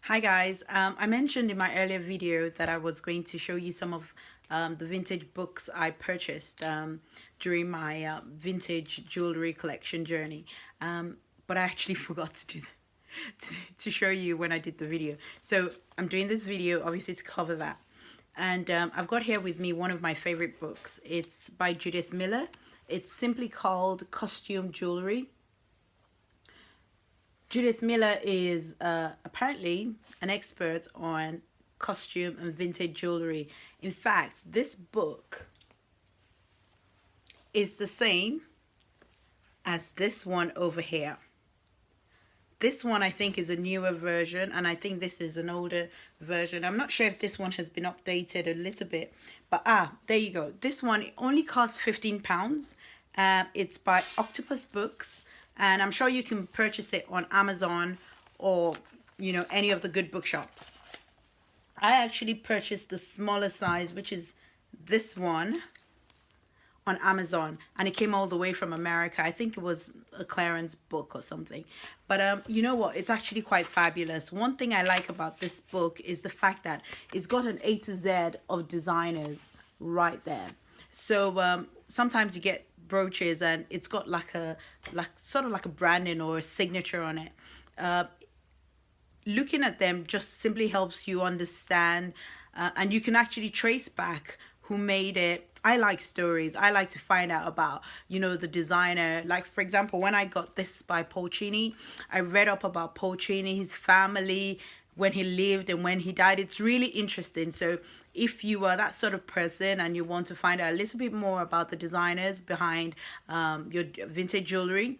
Hi guys, I mentioned in my earlier video that I was going to show you some of the vintage books I purchased during my vintage jewelry collection journey, but I actually forgot to do that. To show you when I did the video. So I'm doing this video obviously to cover that. And I've got here with me one of my favorite books. It's by Judith Miller. It's simply called Costume Jewelry. Judith Miller is apparently an expert on costume and vintage jewelry. In fact, this book is the same as this one over here. This one I think is a newer version, and I think this is an older version. I'm not sure if this one has been updated a little bit, but there you go. This one only costs £15. It's by Octopus Books, and I'm sure you can purchase it on Amazon or any of the good bookshops. I actually purchased the smaller size, which is this one, on Amazon, and it came all the way from America. I think it was a clearance book or something, but you know what, it's actually quite fabulous. One thing I like about this book is the fact that it's got an A to Z of designers right there. So sometimes you get brooches and it's got sort of like a branding or a signature on it. Looking at them just simply helps you understand, and you can actually trace back who made it. I like stories. I like to find out about, the designer. Like, for example, when I got this by Polchini, I read up about Polchini, his family, when he lived and when he died. It's really interesting. So if you are that sort of person and you want to find out a little bit more about the designers behind your vintage jewelry,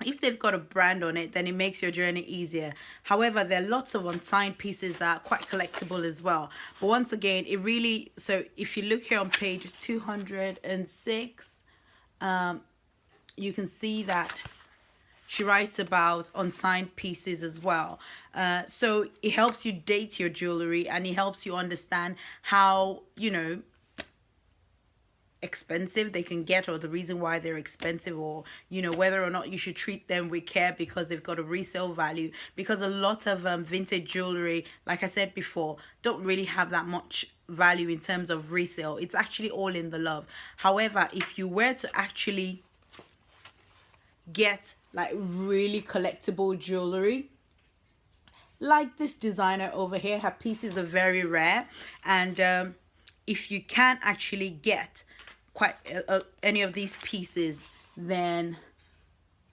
if they've got a brand on it, then it makes your journey easier. However, there are lots of unsigned pieces that are quite collectible as well. But once again, so if you look here on page 206, you can see that she writes about unsigned pieces as well. So it helps you date your jewelry, and it helps you understand how, expensive they can get, or the reason why they're expensive, or whether or not you should treat them with care because they've got a resale value. Because a lot of vintage jewelry, like I said before, don't really have that much value in terms of resale. It's actually all in the love. However, if you were to actually get like really collectible jewelry, like this designer over here, her pieces are very rare, and if you can actually get quite any of these pieces, then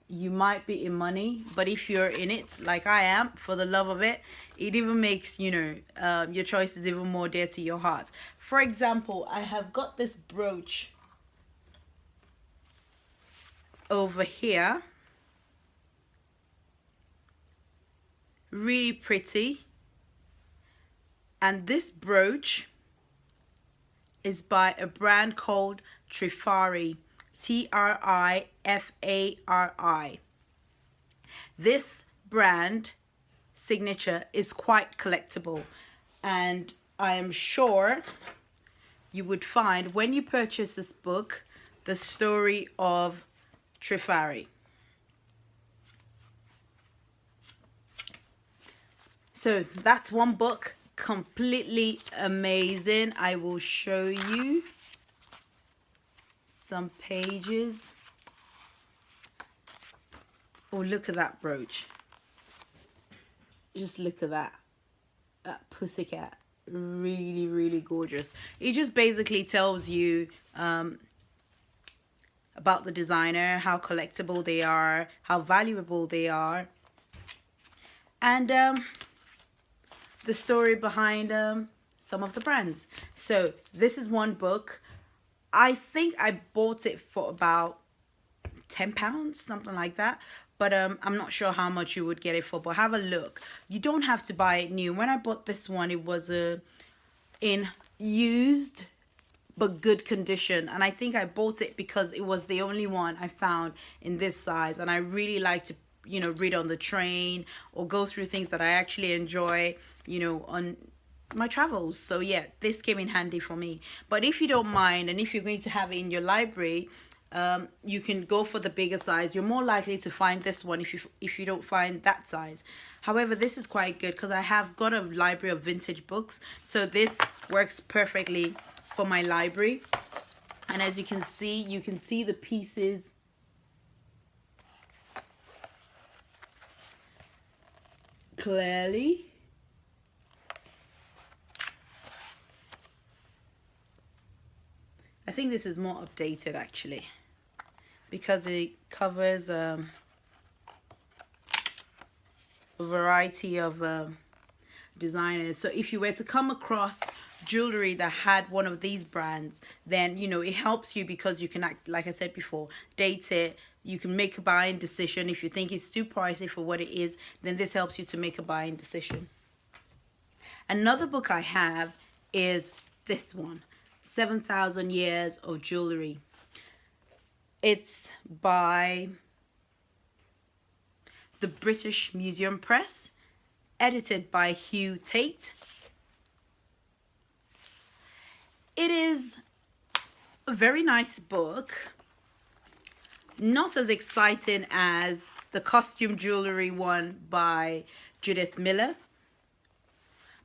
you might be in money. But if you're in it like I am for the love of it, it even makes your choices even more dear to your heart. For example, I have got this brooch over here, really pretty, and this brooch is by a brand called Trifari, Trifari. This brand signature is quite collectible, and I am sure you would find when you purchase this book the story of Trifari. So that's one book, completely amazing. I will show you some pages. Oh, look at that brooch. Just look at that pussycat. Really, really gorgeous. It just basically tells you about the designer, how collectible they are, how valuable they are, and the story behind some of the brands. So this is one book. I think I bought it for about £10, something like that. But I'm not sure how much you would get it for. But have a look. You don't have to buy it new. When I bought this one, it was in used but good condition. And I think I bought it because it was the only one I found in this size. And I really like to read on the train or go through things that I actually enjoy, on my travels. So yeah, this came in handy for me. But if you don't mind, and if you're going to have it in your library, You can go for the bigger size. You're more likely to find this one if you don't find that size. However, this is quite good because I have got a library of vintage books, so this works perfectly for my library. And as you can see the pieces clearly. I think this is more updated actually, because it covers a variety of designers. So if you were to come across jewelry that had one of these brands, then you know it helps you, because you can act, like I said before, date it. You can make a buying decision. If you think it's too pricey for what it is, then this helps you to make a buying decision. Another book I have is this one, 7,000 Years of Jewellery. It's by the British Museum Press, edited by Hugh Tate. It is a very nice book, not as exciting as the costume jewelry one by Judith Miller.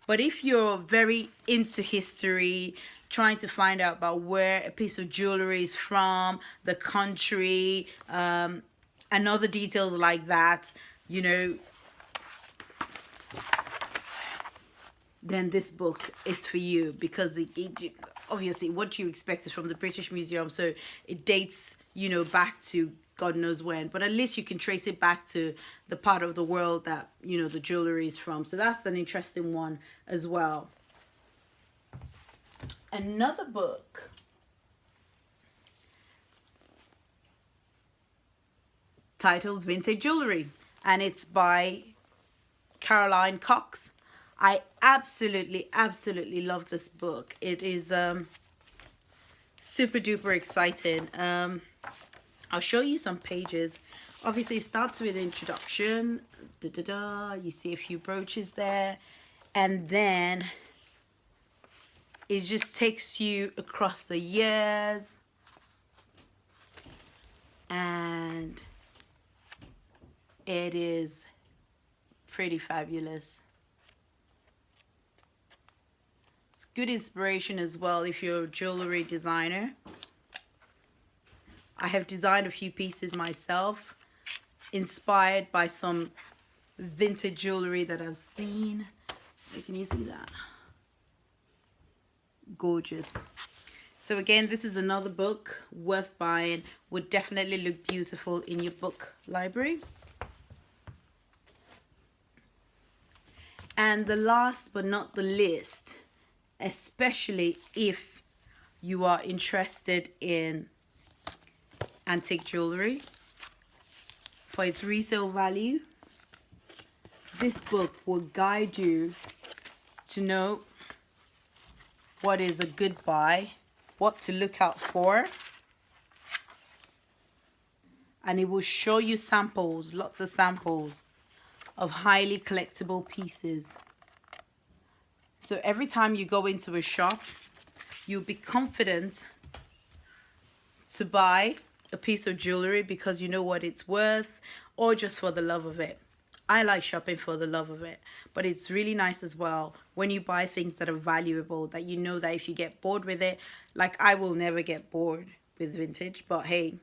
But if you're very into history, trying to find out about where a piece of jewelry is from, the country, and other details like that, you know, then this book is for you, because it obviously what you expect is from the British Museum, so it dates, you know, back to God knows when, but at least you can trace it back to the part of the world that, you know, the jewelry is from. So that's an interesting one as well. Another book titled Vintage Jewellery, and it's by Caroline Cox. I absolutely love this book. It is super duper exciting. I'll show you some pages. Obviously it starts with introduction, you see a few brooches there, and then it just takes you across the years, and it is pretty fabulous. It's good inspiration as well if you're a jewelry designer. I have designed a few pieces myself, inspired by some vintage jewelry that I've seen. Can you see that? Gorgeous. So again, this is another book worth buying. Would definitely look beautiful in your book library. And the last but not the least, especially if you are interested in antique jewelry for its resale value, this book will guide you to know what is a good buy, what to look out for, and it will show you samples, lots of samples of highly collectible pieces. So every time you go into a shop, you'll be confident to buy a piece of jewelry because you know what it's worth, or just for the love of it. I like shopping for the love of it, but it's really nice as well when you buy things that are valuable, that you know that if you get bored with it, like I will never get bored with vintage, but hey,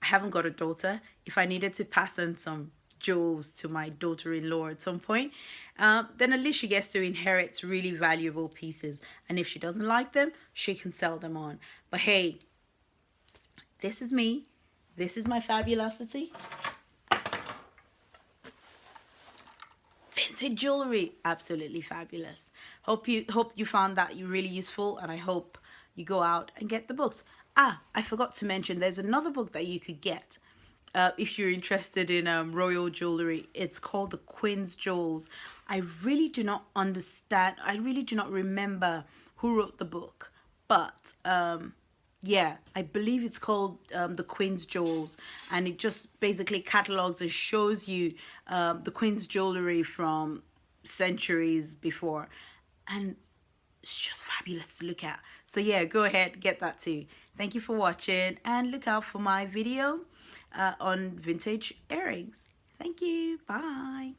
I haven't got a daughter. If I needed to pass on some jewels to my daughter-in-law at some point, then at least she gets to inherit really valuable pieces, and if she doesn't like them, she can sell them on. But hey, this is me. This is my fabulosity. Vintage jewelry, absolutely fabulous. Hope you found that really useful, and I hope you go out and get the books. I forgot to mention, there's another book that you could get if you're interested in royal jewelry. It's called The Queen's Jewels. I really do not understand. I really do not remember who wrote the book, but yeah, I believe it's called The Queen's Jewels, and it just basically catalogs and shows you the Queen's jewelry from centuries before, and it's just fabulous to look at. So yeah, go ahead, get that too. Thank you for watching, and look out for my video on vintage earrings. Thank you. Bye.